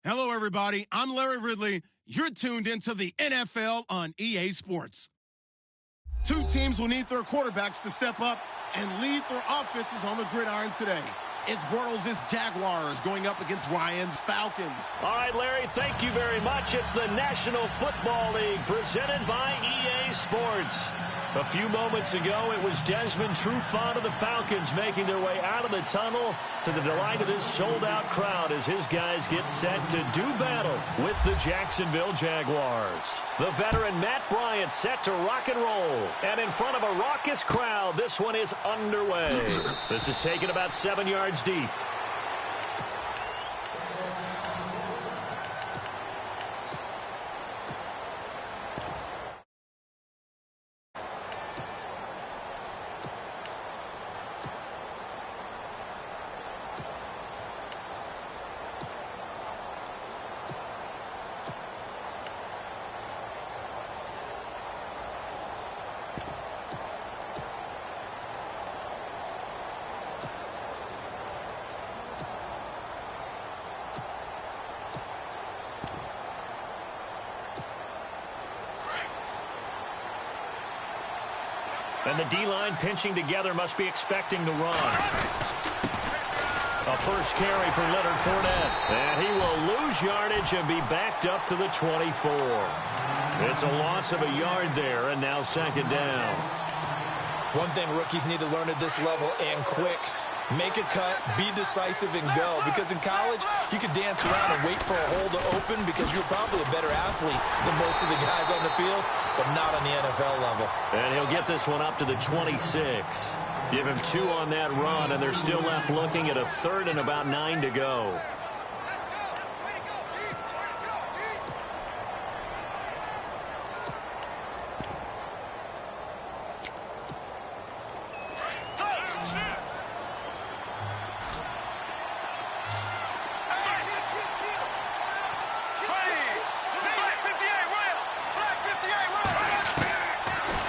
Hello, everybody. I'm Larry Ridley. You're tuned into the NFL on EA Sports. Two teams will need their quarterbacks to step up and lead their offenses on the gridiron today. It's Bortles' Jaguars going up against Ryan's Falcons. All right, Larry, thank you very much. It's the National Football League presented by EA Sports. A few moments ago, it was Desmond Trufant of the Falcons making their way out of the tunnel to the delight of this sold-out crowd as his guys get set to do battle with the Jacksonville Jaguars. The veteran Matt Bryant set to rock and roll. And in front of a raucous crowd, this one is underway. This is taken about 7 yards deep. And the D-line pinching together must be expecting to run. A first carry for Leonard Fournette. And he will lose yardage and be backed up to the 24. It's a loss of a yard there, and now second down. One thing rookies need to learn at this level, and quick. Make a cut, be decisive, and go. Because in college, you could dance around and wait for a hole to open because you're probably a better athlete than most of the guys on the field, but not on the NFL level. And he'll get this one up to the 26. Give him 2 on that run, and they're still left looking at a third and about 9 to go.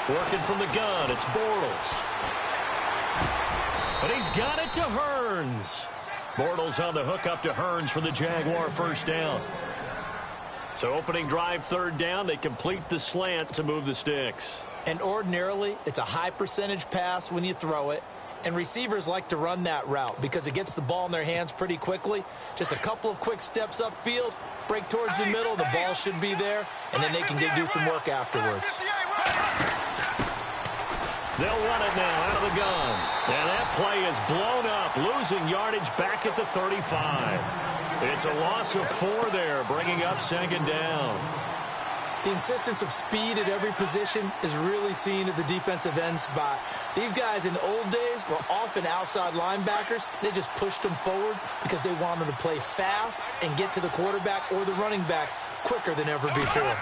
Working from the gun, it's Bortles. But he's got it to Hearns. Bortles on the hook up to Hearns for the Jaguar first down. So opening drive third down, they complete the slant to move the sticks. And ordinarily, it's a high percentage pass when you throw it. And receivers like to run that route because it gets the ball in their hands pretty quickly. Just a couple of quick steps upfield, break towards the middle, the ball should be there, and then they can do some work afterwards. They'll run it now out of the gun. And that play is blown up, losing yardage back at the 35. It's a loss of 4 there, bringing up second down. The insistence of speed at every position is really seen at the defensive end spot. These guys in the old days were often outside linebackers. They just pushed them forward because they wanted to play fast and get to the quarterback or the running backs quicker than ever before.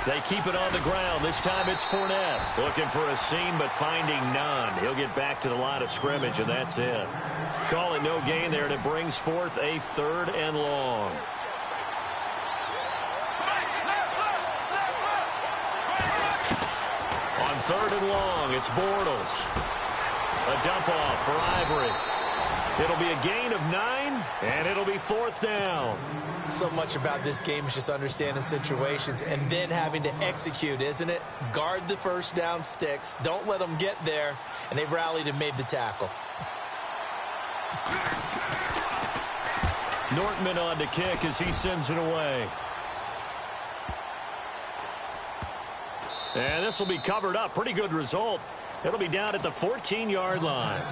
They keep it on the ground. This time it's Fournette. Looking for a seam, but finding none. He'll get back to the line of scrimmage, and that's it. Call it no gain there, and it brings forth a third and long. On third and long, it's Bortles. A dump off for Ivory. It'll be a gain of 9, and it'll be fourth down. So much about this game is just understanding situations and then having to execute, isn't it? Guard the first down sticks. Don't let them get there. And they rallied and made the tackle. Nortman on to kick as he sends it away. And this will be covered up. Pretty good result. It'll be down at the 14-yard line.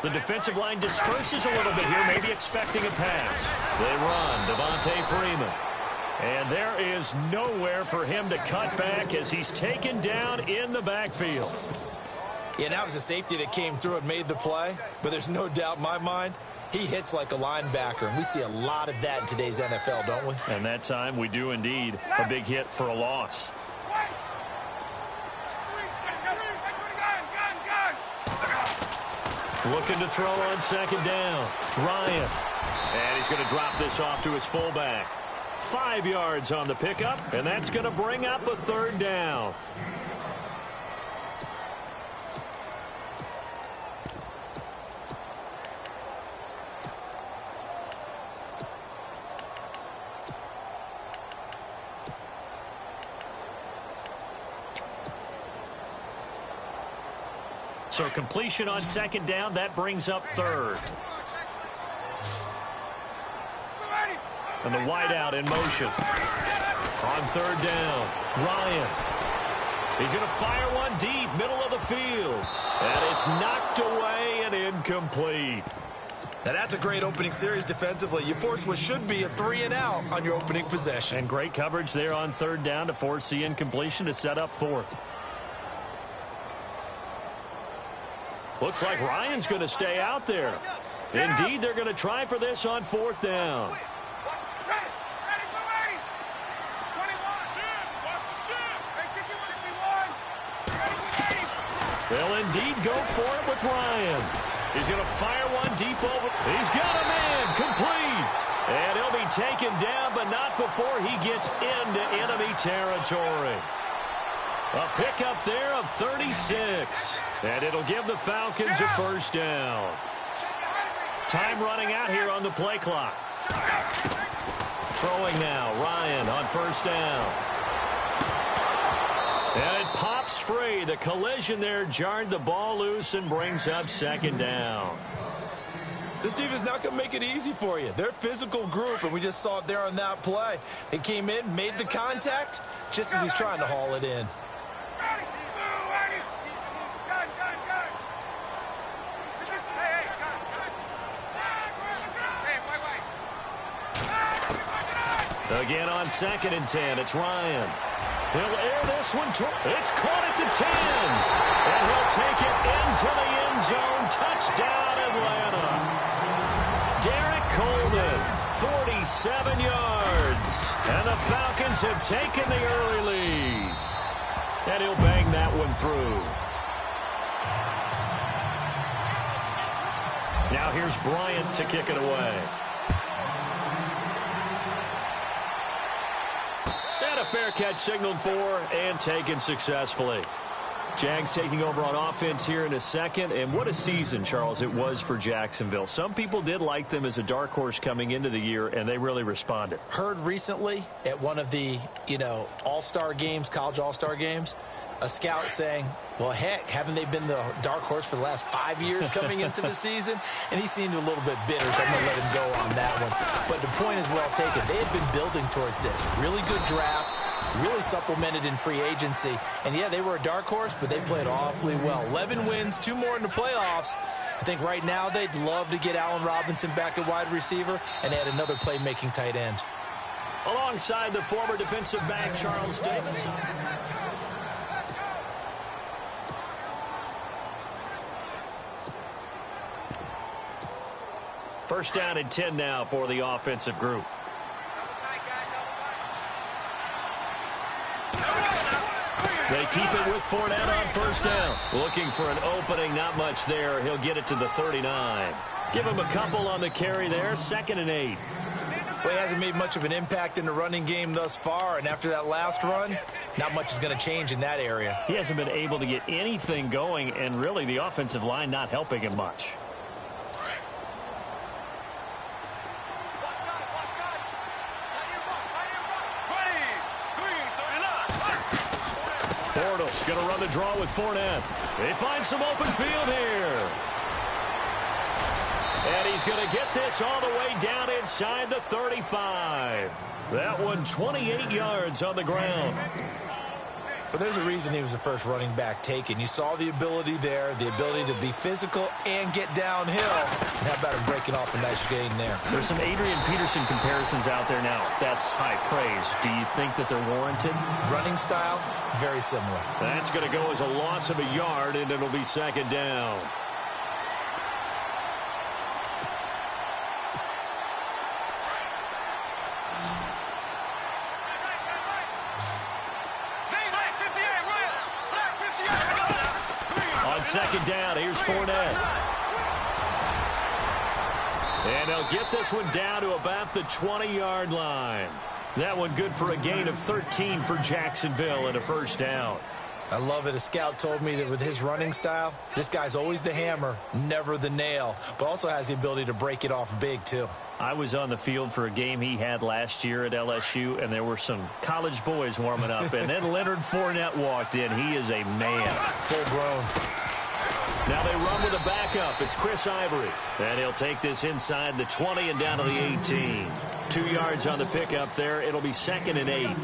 The defensive line disperses a little bit here, maybe expecting a pass. They run, Devontae Freeman. And there is nowhere for him to cut back as he's taken down in the backfield. Yeah, that was a safety that came through and made the play. But there's no doubt in my mind, He hits like a linebacker, and we see a lot of that in today's NFL, don't we? And that time we do indeed. A big hit for a loss. Looking to throw on second down. Ryan. And he's going to drop this off to his fullback. 5 yards on the pickup, and that's going to bring up a third down. So completion on second down, that brings up third. And the wideout in motion. On third down, Ryan. He's going to fire one deep, middle of the field. And it's knocked away and incomplete. Now that's a great opening series defensively. You force what should be a 3-and-out on your opening possession. And great coverage there on third down to force the incompletion to set up fourth. Looks like Ryan's going to stay out there. Indeed, they're going to try for this on fourth down. They'll indeed go for it with Ryan. He's going to fire one deep over. He's got a man complete. And he'll be taken down, but not before he gets into enemy territory. A pickup there of 36. And it'll give the Falcons a first down. Time running out here on the play clock. Throwing now, Ryan on first down. And it pops free. The collision there jarred the ball loose and brings up second down. This defense is not going to make it easy for you. They're a physical group, and we just saw it there on that play. They came in, made the contact, just as he's trying to haul it in. Again on 2nd and 10, it's Ryan. He'll air this one. It's caught at the 10. And he'll take it into the end zone. Touchdown, Atlanta. Derek Coleman, 47 yards. And the Falcons have taken the early lead. And he'll bang that one through. Now here's Bryant to kick it away. A fair catch signaled for and taken successfully. Jags taking over on offense here in a second, and what a season, Charles, it was for Jacksonville. Some people did like them as a dark horse coming into the year, and they really responded. Heard recently at one of the, all-star games, college all-star games, a scout saying, well, heck, haven't they been the dark horse for the last 5 years coming into the season? And he seemed a little bit bitter, so I'm going to let him go on that one. But the point is well taken. They had been building towards this. Really good drafts, really supplemented in free agency. And, yeah, they were a dark horse, but they played awfully well. 11 wins, 2 more in the playoffs. I think right now they'd love to get Allen Robinson back at wide receiver and add another playmaking tight end. Alongside the former defensive back, Charles Davis. First down and 10 now for the offensive group. They keep it with Fournette on first down. Looking for an opening, not much there. He'll get it to the 39. Give him a couple on the carry there, 2nd and 8. Well, he hasn't made much of an impact in the running game thus far, and after that last run, not much is going to change in that area. He hasn't been able to get anything going, and really the offensive line not helping him much. Bortles going to run the draw with Fournette. They find some open field here. And he's going to get this all the way down inside the 35. That one 28 yards on the ground. But there's a reason he was the first running back taken. You saw the ability there, the ability to be physical and get downhill. And how about him breaking off a nice gain there? There's some Adrian Peterson comparisons out there now. That's high praise. Do you think that they're warranted? Running style, very similar. That's going to go as a loss of a yard, and it'll be 2nd down. second down. Here's Fournette. And they'll get this one down to about the 20-yard line. That one good for a gain of 13 for Jacksonville and a first down. I love it. A scout told me that with his running style, this guy's always the hammer, never the nail, but also has the ability to break it off big, too. I was on the field for a game he had last year at LSU, and there were some college boys warming up, and then Leonard Fournette walked in. He is a man. Full grown. Now they run with a backup. It's Chris Ivory. And he'll take this inside the 20 and down to the 18. 2 yards on the pickup there. It'll be 2nd and 8.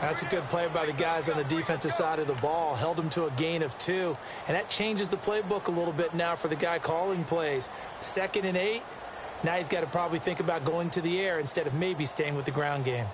That's a good play by the guys on the defensive side of the ball. Held them to a gain of 2. And that changes the playbook a little bit now for the guy calling plays. 2nd and 8. Now he's got to probably think about going to the air instead of maybe staying with the ground game.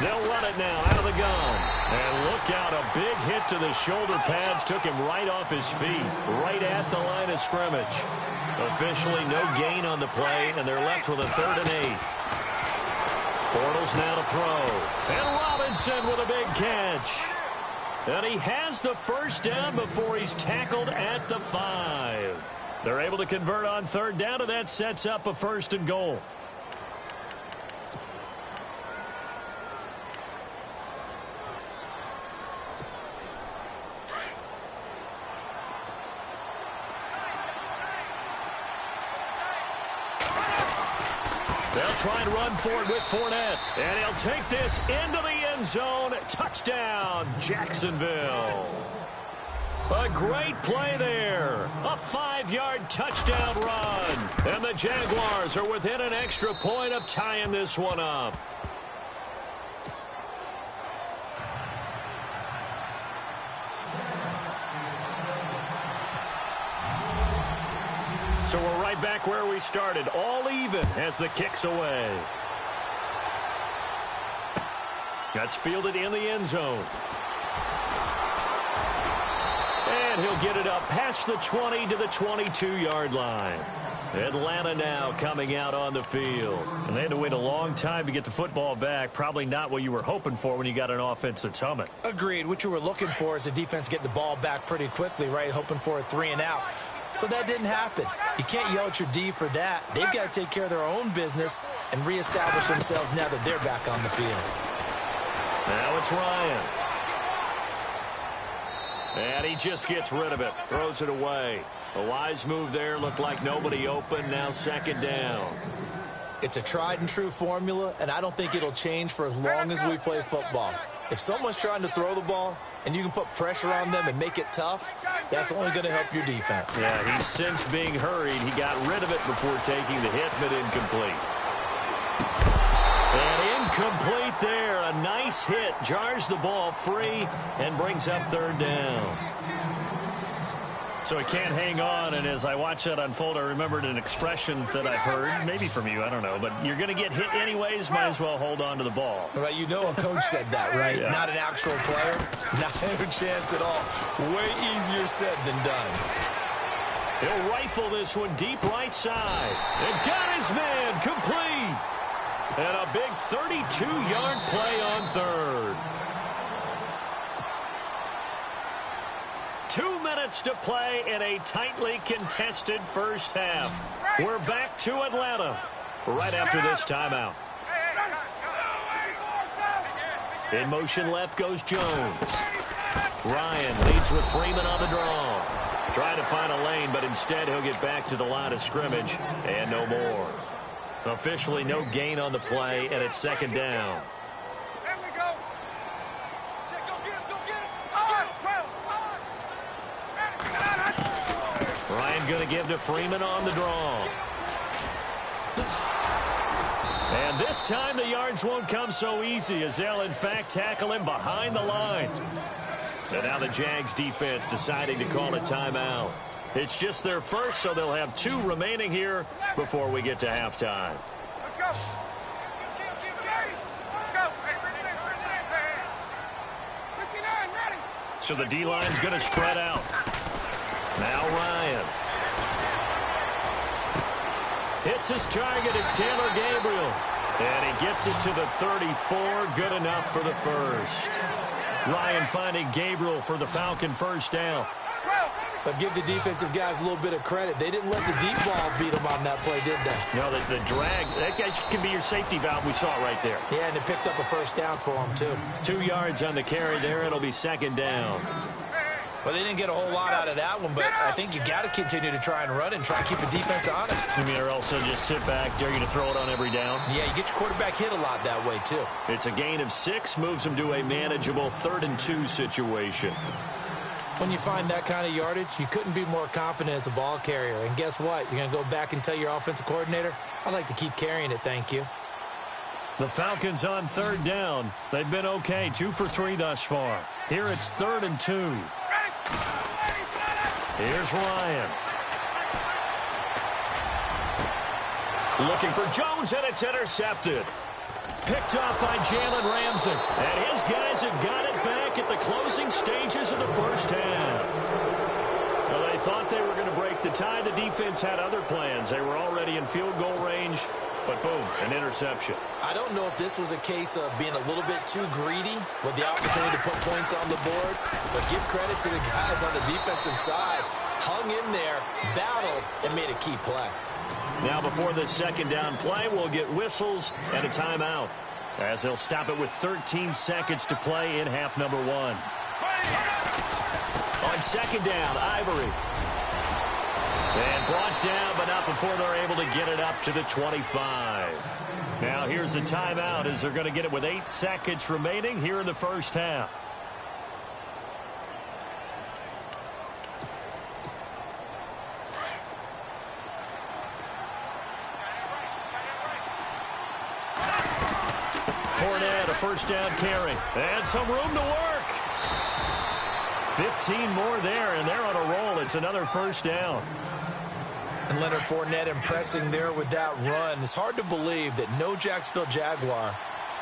They'll run it now out of the gun. And look out, a big hit to the shoulder pads took him right off his feet, right at the line of scrimmage. Officially no gain on the play, and they're left with a 3rd and 8. Bortles now to throw. And Robinson with a big catch. And he has the first down before he's tackled at the 5. They're able to convert on 3rd down, and that sets up a 1st and goal. They'll try and run for it with Fournette. And he'll take this into the end zone. Touchdown, Jacksonville. A great play there. A 5-yard touchdown run. And the Jaguars are within an extra point of tying this one up. So we're right back where we started, all even as the kick's away. That's fielded in the end zone. And he'll get it up past the 20 to the 22-yard line. Atlanta now coming out on the field. And they had to wait a long time to get the football back. Probably not what you were hoping for when you got an offense that's humming. Agreed. What you were looking for is the defense get the ball back pretty quickly, right? Hoping for a 3 and out. So that didn't happen. You can't yell at your D for that. They've got to take care of their own business and reestablish themselves now that they're back on the field. Now it's Ryan. And he just gets rid of it. Throws it away. A wise move there. Looked like nobody open. Now 2nd down. It's a tried and true formula, and I don't think it'll change for as long as we play football. If someone's trying to throw the ball and you can put pressure on them and make it tough, that's only going to help your defense. Yeah, he's since being hurried. He got rid of it before taking the hit, but incomplete. And incomplete there. A nice hit. Jars the ball free and brings up 3rd down. So he can't hang on, and as I watch that unfold, I remembered an expression that I've heard, maybe from you, I don't know, but you're going to get hit anyways, might as well hold on to the ball. Right, you know a coach said that, right? Yeah. Not an actual player, not a chance at all. Way easier said than done. He'll rifle this one deep right side. And got his man complete. And a big 32-yard play on 3rd. 2 minutes to play in a tightly contested first half. We're back to Atlanta right after this timeout. In motion left goes Jones. Ryan leads with Freeman on the draw. Trying to find a lane, but instead he'll get back to the line of scrimmage and no more. Officially no gain on the play, and it's 2nd down. Ryan going to give to Freeman on the draw. And this time the yards won't come so easy as they'll in fact tackle him behind the line. And now the Jags defense deciding to call a timeout. It's just their first, so they'll have 2 remaining here before we get to halftime. Let's go. So the D-line's going to spread out. Now Ryan. Hits his target. It's Taylor Gabriel. And he gets it to the 34. Good enough for the first. Ryan finding Gabriel for the Falcon first down. But give the defensive guys a little bit of credit. They didn't let the deep ball beat them on that play, did they? No, the drag, that guy can be your safety valve. We saw it right there. Yeah, and it picked up a first down for them, too. 2 yards on the carry there. It'll be second down. Well, they didn't get a whole lot out of that one, but I think you got to continue to try and run and try and keep the defense honest. You mean, or else they'll just sit back, dare you to throw it on every down? Yeah, you get your quarterback hit a lot that way, too. It's a gain of 6, moves them to a manageable 3rd and 2 situation. When you find that kind of yardage, you couldn't be more confident as a ball carrier. And guess what? You're going to go back and tell your offensive coordinator, I'd like to keep carrying it, thank you. The Falcons on 3rd down. They've been okay, 2 for 3 thus far. Here it's 3rd and 2. Here's Ryan. Looking for Jones, and it's intercepted. Picked off by Jalen Ramsey. And his guys have got it back at the closing stages of the first half. Well, they thought they were going to break the tie. The defense had other plans. They were already in field goal range, but boom, an interception. I don't know if this was a case of being a little bit too greedy with the opportunity to put points on the board, but give credit to the guys on the defensive side. Hung in there, battled, and made a key play. Now before the second down play, we'll get whistles and a timeout, as they'll stop it with 13 seconds to play in half number 1. On second down, Ivory. And brought down, but not before they're able to get it up to the 25. Now here's a timeout as they're going to get it with 8 seconds remaining here in the first half. Fournette, a first down carry. And some room to work. 15 more there, and they're on a roll. It's another first down. And Leonard Fournette impressing there with that run. It's hard to believe that no Jacksonville Jaguar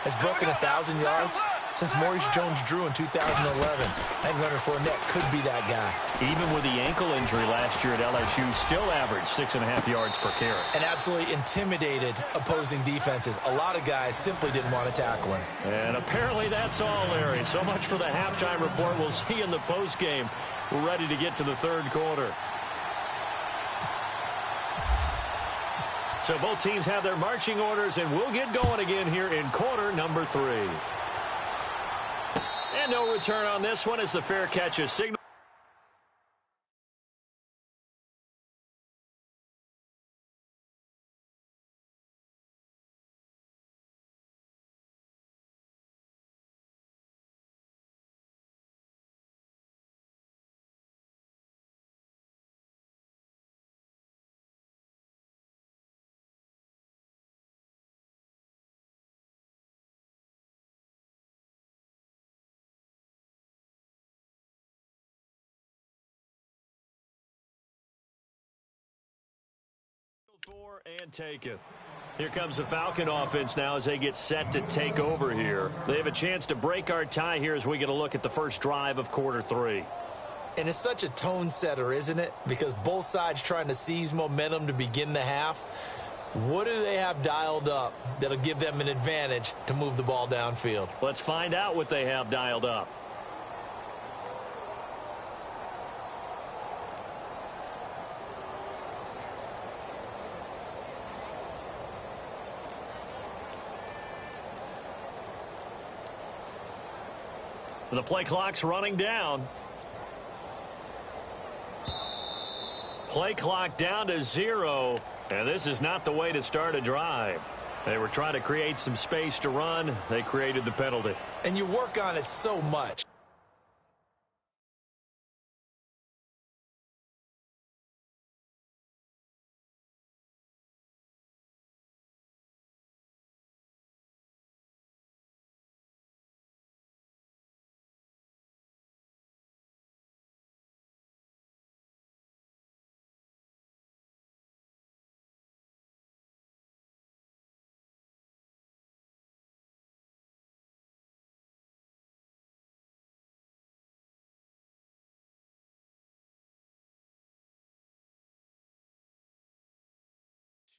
has broken 1,000 yards since Maurice Jones-Drew in 2011. I think Leonard Fournette could be that guy. Even with the ankle injury last year at LSU, still averaged 6.5 yards per carry. And absolutely intimidated opposing defenses. A lot of guys simply didn't want to tackle him. And apparently that's all, Larry. So much for the halftime report. We'll see you in the postgame. We're ready to get to the third quarter. So both teams have their marching orders, and we'll get going again here in quarter number 3. And no return on this one as the fair catch is signaled. And take it. Here comes the Falcon offense now as they get set to take over here. They have a chance to break our tie here as we get a look at the first drive of quarter 3. And it's such a tone setter, isn't it? Because both sides trying to seize momentum to begin the half. What do they have dialed up that'll give them an advantage to move the ball downfield? Let's find out what they have dialed up. The play clock's running down. Play clock down to 0. And this is not the way to start a drive. They were trying to create some space to run. They created the penalty. And you work on it so much.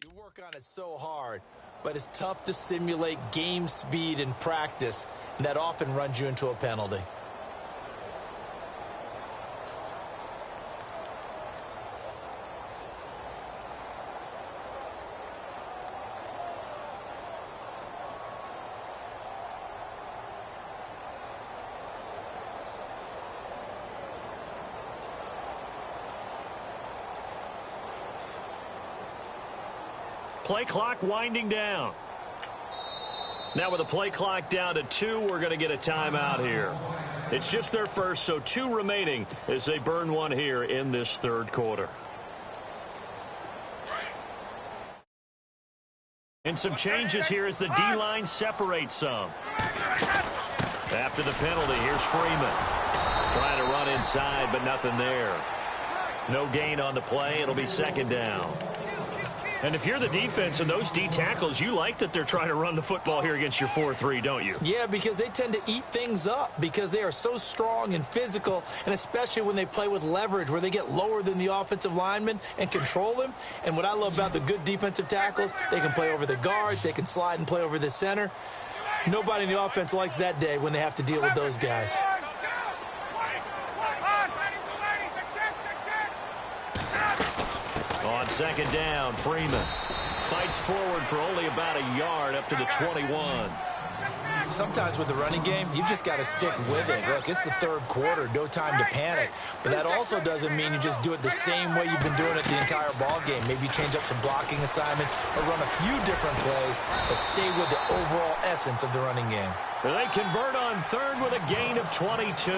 You work on it so hard, but it's tough to simulate game speed in practice, and that often runs you into a penalty. Play clock winding down. Now with the play clock down to 2, we're going to get a timeout here. It's just their first, so 2 remaining as they burn one here in this third quarter. And some changes here as the D-line separates some. After the penalty, here's Freeman. Trying to run inside, but nothing there. No gain on the play. It'll be second down. And if you're the defense and those D tackles, you like that they're trying to run the football here against your 4-3, don't you? Yeah, because they tend to eat things up because they are so strong and physical, and especially when they play with leverage where they get lower than the offensive linemen and control them. And what I love about the good defensive tackles, they can play over the guards, they can slide and play over the center. Nobody in the offense likes that day when they have to deal with those guys. On second down, Freeman fights forward for only about a yard up to the 21. Sometimes with the running game, you've just got to stick with it. Look, it's the third quarter, no time to panic. But that also doesn't mean you just do it the same way you've been doing it the entire ball game. Maybe change up some blocking assignments or run a few different plays, but stay with the overall essence of the running game. They convert on third with a gain of 22.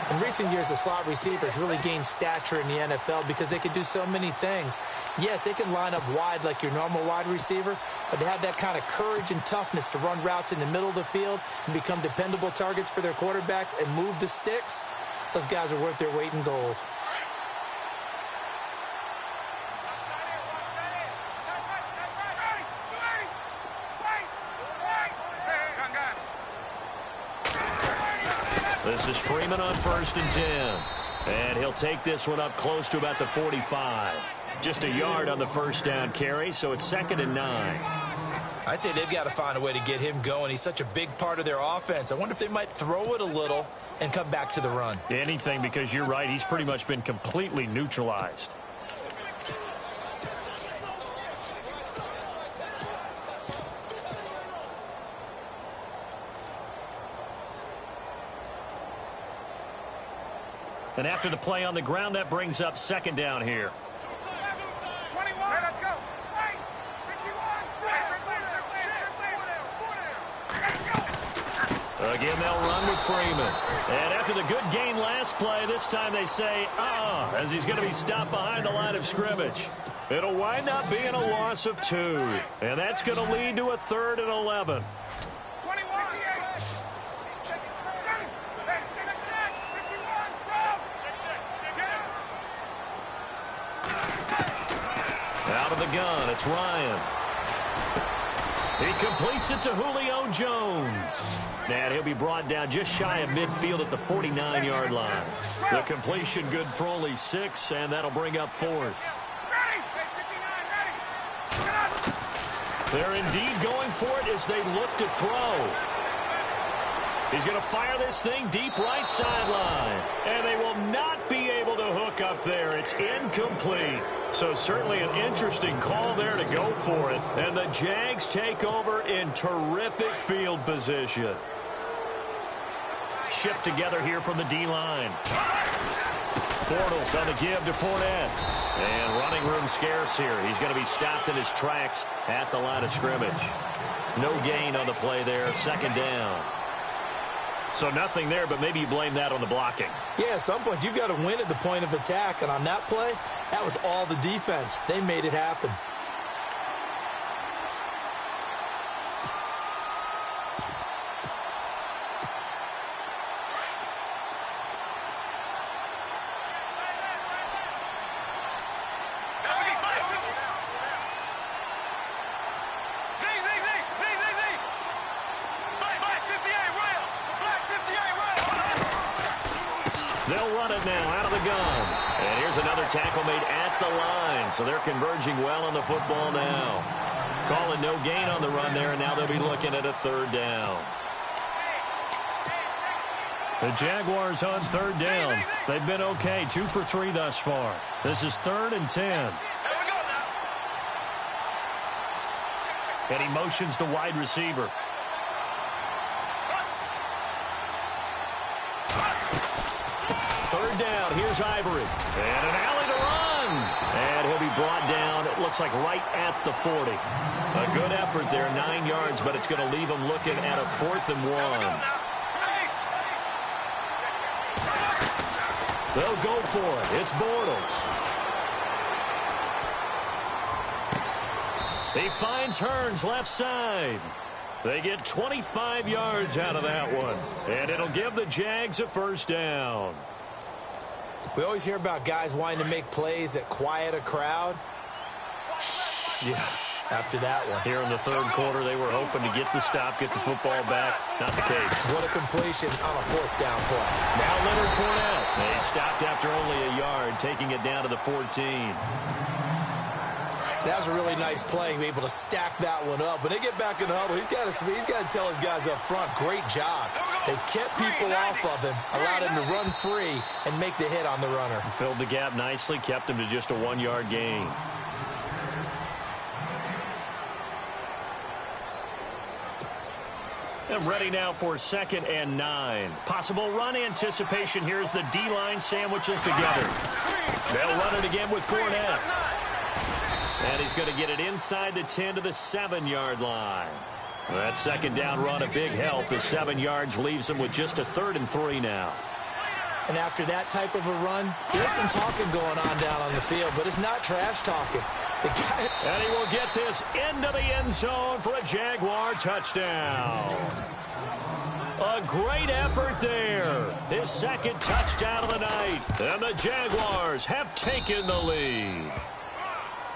In recent years, the slot receivers really gained stature in the NFL because they can do so many things. Yes, they can line up wide like your normal wide receiver, but to have that kind of courage and toughness to run routes in the middle of the field and become dependable targets for their quarterbacks and move the sticks, those guys are worth their weight in gold. This is Freeman on 1st and 10. And he'll take this one up close to about the 45. Just a yard on the first down carry, so it's 2nd and 9. I'd say they've got to find a way to get him going. He's such a big part of their offense. I wonder if they might throw it a little and come back to the run. Anything, because you're right. He's pretty much been completely neutralized. And after the play on the ground, that brings up 2nd down here. 21, let's go. Again, they'll run with Freeman. And after the good gain last play, this time they say, as he's going to be stopped behind the line of scrimmage. It'll wind up being a loss of 2. And that's going to lead to a 3rd and 11. Out of the gun, it's Ryan. He completes it to Julio Jones. And he'll be brought down just shy of midfield at the 49-yard line. The completion good for only 6, and that'll bring up 4th. They're indeed going for it as they look to throw. He's going to fire this thing deep right sideline. And they will not be able to hook up there. It's incomplete. So certainly an interesting call there to go for it. And the Jags take over in terrific field position. Shift together here from the D-line. Bortles on the give to Fournette. And running room scarce here. He's going to be stopped in his tracks at the line of scrimmage. No gain on the play there. 2nd down. So nothing there, but maybe you blame that on the blocking. Yeah, at some point you've got to win at the point of attack. And on that play, that was all the defense. They made it happen. They'll run it now out of the gun. And here's another tackle made at the line, so they're converging well on the football now. Calling no gain on the run there, and now they'll be looking at a third down. The Jaguars on third down. They've been okay, 2 for 3 thus far. This is 3rd and 10. And he motions the wide receiver. Third down, here's Ivory. And an alley to run. And he'll be brought down, it looks like right at the 40. A good effort there, 9 yards, but it's going to leave him looking at a 4th and 1. They'll go for it. It's Bortles. He finds Hearns left side. They get 25 yards out of that one. And it'll give the Jags a first down. We always hear about guys wanting to make plays that quiet a crowd. Yeah, after that one. Here in the third quarter, they were hoping to get the stop, get the football back. Not the case. What a completion on a 4th down play. Now Leonard Fournette. They stopped after only a yard, taking it down to the 14. That was a really nice play, able to stack that one up. When they get back in the huddle, he's got to tell his guys up front, great job. They kept people off of him, allowed him to run free and make the hit on the runner. Filled the gap nicely, kept him to just a 1-yard gain. And ready now for 2nd and 9. Possible run anticipation. Here's the D-line sandwiches together. They'll run it again with Fournette. And he's going to get it inside the 10 to the 7-yard line. That 2nd down run, a big help. The 7 yards leaves him with just a 3rd and 3 now. And after that type of a run, there's some talking going on down on the field, but it's not trash talking. And he will get this into the end zone for a Jaguar touchdown. A great effort there. His 2nd touchdown of the night. And the Jaguars have taken the lead.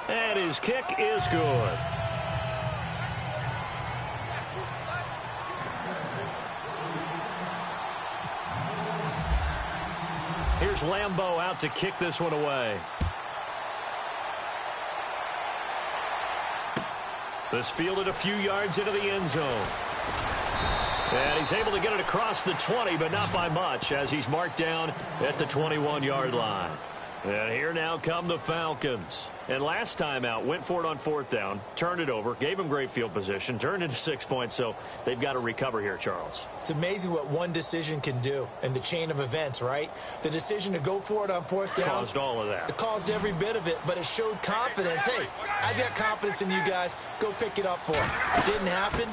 And his kick is good. Here's Lambeau out to kick this one away. This fielded a few yards into the end zone. And he's able to get it across the 20, but not by much, as he's marked down at the 21-yard line. And here now come the Falcons. And last time out, went for it on 4th down, turned it over, gave him great field position, turned into 6 points, so they've got to recover here, Charles. It's amazing what one decision can do in the chain of events, right? The decision to go for it on 4th down. Caused all of that. It caused every bit of it, but it showed confidence. Hey, I've got confidence in you guys. Go pick it up for them. Didn't happen.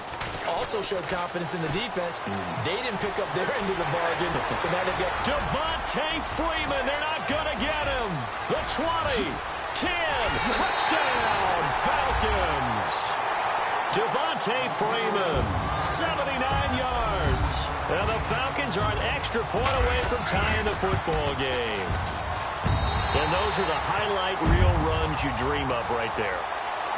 Also showed confidence in the defense. They didn't pick up their end of the bargain, so now they've got Devontae Freeman. They're not going to get him. The 20. 10, touchdown, Falcons. Devontae Freeman, 79 yards. And the Falcons are an extra point away from tying the football game. And those are the highlight reel runs you dream of right there.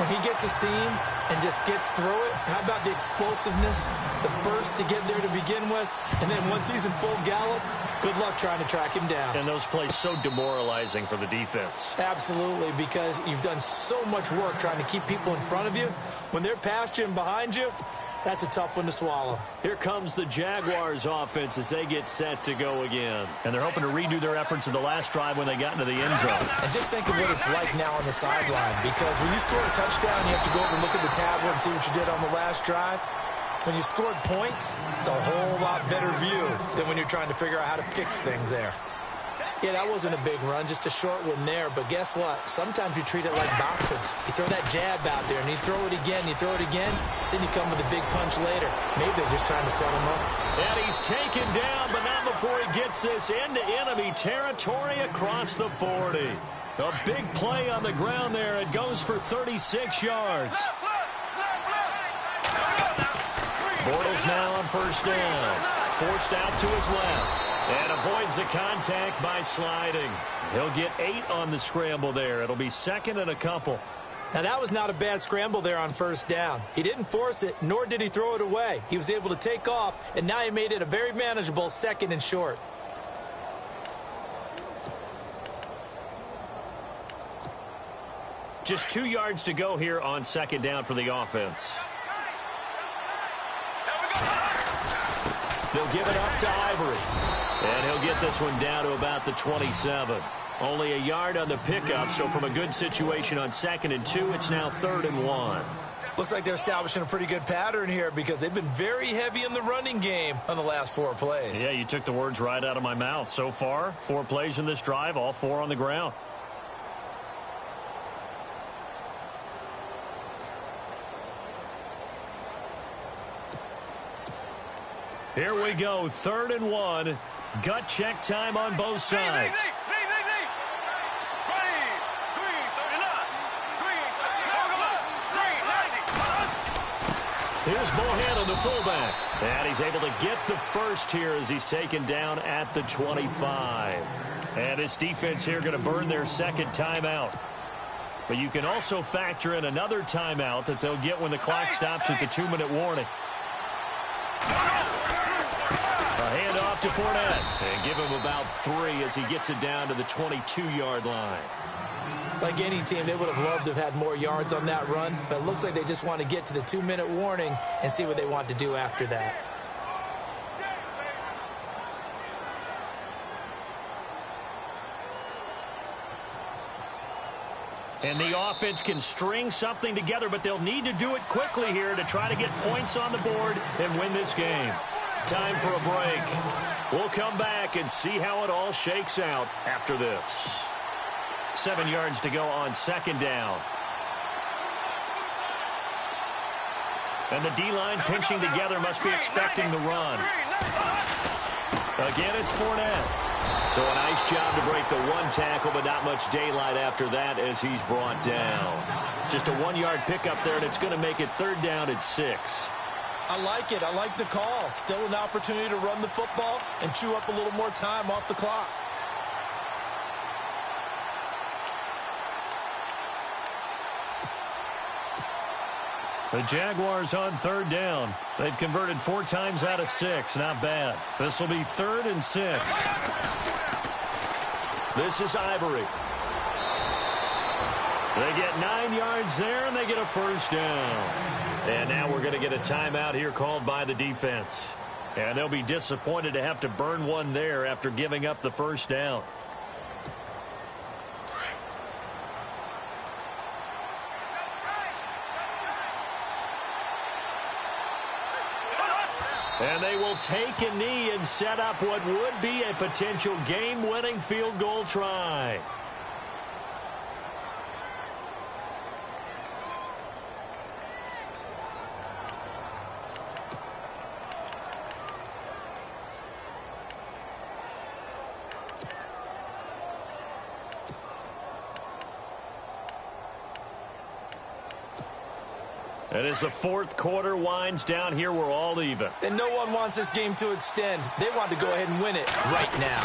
When he gets a seam and just gets through it, how about the explosiveness, the burst to get there to begin with, and then once he's in full gallop, good luck trying to track him down. And those plays so demoralizing for the defense. Absolutely, because you've done so much work trying to keep people in front of you. When they're past you and behind you, that's a tough one to swallow. Here comes the Jaguars offense as they get set to go again. And they're hoping to redo their efforts in the last drive when they got into the end zone. And just think of what it's like now on the sideline, because when you score a touchdown, you have to go over and look at the tablet and see what you did on the last drive. When you scored points, it's a whole lot better view than when you're trying to figure out how to fix things there. Yeah, that wasn't a big run, just a short one there. But guess what? Sometimes you treat it like boxing. You throw that jab out there, and you throw it again, you throw it again, then you come with a big punch later. Maybe they're just trying to set him up. And he's taken down, but not before he gets this into enemy territory across the 40. A big play on the ground there. It goes for 36 yards. Bortles now on 1st down. Forced out to his left. And avoids the contact by sliding. He'll get 8 on the scramble there. It'll be 2nd and a couple. Now, that was not a bad scramble there on 1st down. He didn't force it, nor did he throw it away. He was able to take off, and now he made it a very manageable 2nd and short. Just 2 yards to go here on second down for the offense. They'll give it up to Ivory. And he'll get this one down to about the 27. Only a yard on the pickup, so from a good situation on 2nd and 2, it's now 3rd and 1. Looks like they're establishing a pretty good pattern here because they've been very heavy in the running game on the last 4 plays. Yeah, you took the words right out of my mouth. So far, 4 plays in this drive, all 4 on the ground. Here we go, 3rd and 1. Gut check time on both sides. Here's Mohan on the fullback. And he's able to get the first here as he's taken down at the 25. And this defense here going to burn their 2nd timeout. But you can also factor in another timeout that they'll get when the clock stops at the 2-minute warning. A handoff to Fournette. And give him about 3 as he gets it down to the 22-yard line. Like any team, they would have loved to have had more yards on that run, but it looks like they just want to get to the 2-minute warning and see what they want to do after that. And the offense can string something together, but they'll need to do it quickly here to try to get points on the board and win this game. Time for a break. We'll come back and see how it all shakes out after this. 7 yards to go on 2nd down. And the D-line pinching together must be expecting the run. Again, it's Fournette. So a nice job to break the 1 tackle, but not much daylight after that as he's brought down. Just a 1-yard pickup there, and it's going to make it 3rd down at 6. I like it. I like the call. Still an opportunity to run the football and chew up a little more time off the clock. The Jaguars on 3rd down. They've converted 4 times out of 6. Not bad. This will be 3rd and 6. This is Ivory. They get 9 yards there, and they get a 1st down. And now we're going to get a timeout here called by the defense. And they'll be disappointed to have to burn one there after giving up the 1st down. And they will take a knee and set up what would be a potential game-winning field goal try. And as the 4th quarter winds down here, we're all even. And no one wants this game to extend. They want to go ahead and win it right now.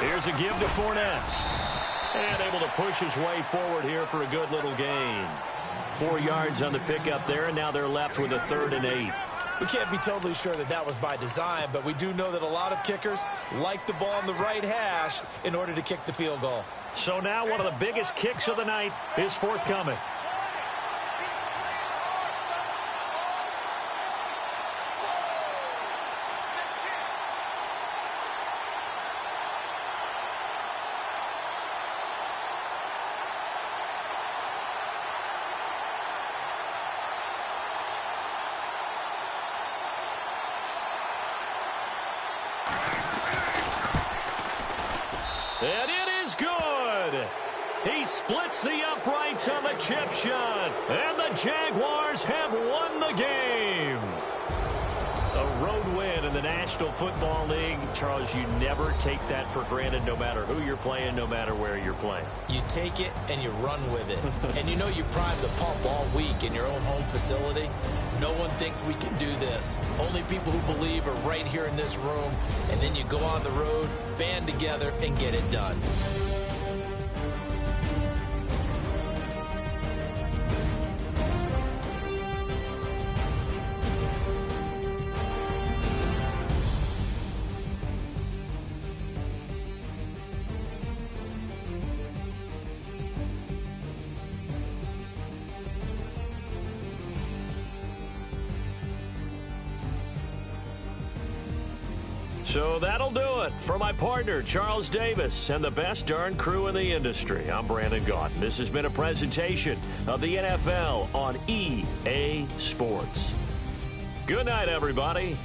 Here's a give to Fournette. And able to push his way forward here for a good little gain. 4 yards on the pickup there, and now they're left with a 3rd and 8. We can't be totally sure that that was by design, but we do know that a lot of kickers like the ball on the right hash in order to kick the field goal. So now one of the biggest kicks of the night is forthcoming. And it is good. He splits the uprights on the chip shot. And the Jaguars have won the game. A road win in the National Football League. Charles, you never take that for granted no matter who you're playing, no matter where you're playing. You take it and you run with it. And you know you prime the pump all week in your own home facility. No one thinks we can do this. Only people who believe are right here in this room. And then you go on the road, band together, and get it done. So that'll do it. For my partner, Charles Davis, and the best darn crew in the industry, I'm Brandon Gaudin. This has been a presentation of the NFL on EA Sports. Good night, everybody.